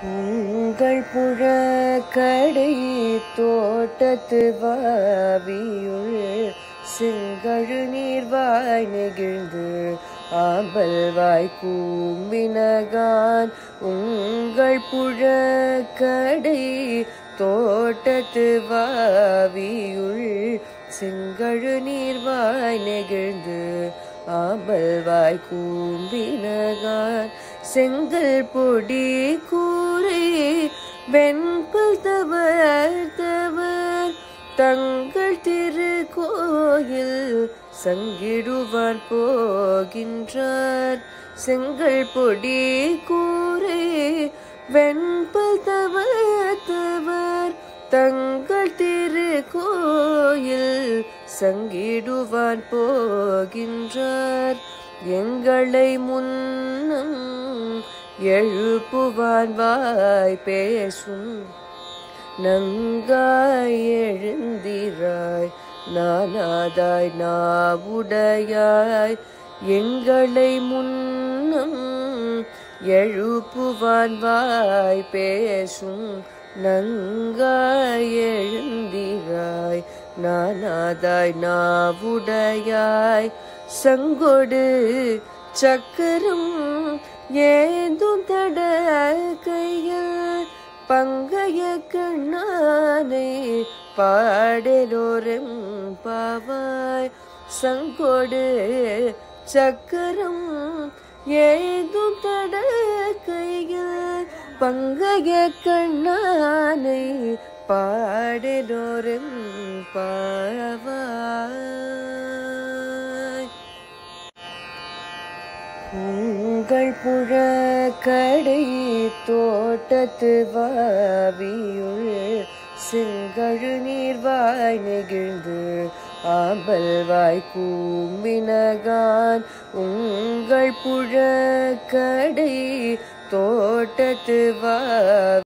உங்கள் புழக்கடை தோட்டத்து வாவியுள் செங்கழு நீர்வாய் நெகிழ்ந்து ஆம்பல்வாய் கூம்பினகான். உங்கள் புழக்கடை தோட்டத்து வாவியுள் செங்கழு நீர்வாய் நெகிழ்ந்து ஆம்பல்வாய் கூம்பினகான். செங்கல் பொடி கூரை வெண்பல் தவர் தங்கள் திருக்கோயில் சங்கிடுவான் போகின்றார். செங்கல் பொடி கூரை வெண்பல் தவர் தங்கள் திருக்கோயில் சங்கிடுவான் போகின்றார். எங்களை முன்னம் எழுப்புவான் வாய் பேசும் நங்காய் எழுந்திராய் நானாதாய் நாவுடையாய். எங்களை முன்னம் எழுப்புவான் வாய் பேசும் நங்காய் எழுந்திராய் நானாதாய் நாவுடையாய். சங்கொடு சக்கரம் ஏந்தும் தட கையில் பங்கைய கண்ணானை பாடலோரம் பாவாய். சங்கொடு சக்கரம் ஏதும் தட கையில் பங்கைய கண்ணானை பாடலோரம் பாவாய். உங்கள் புழக்கடை தோட்டத்து வாவியுள் செங்கழு நீர்வாய் நெகிழ்ந்து ஆம்பல்வாய் கூம்பினகான். உங்கள் புழக்கடை தோட்டத்து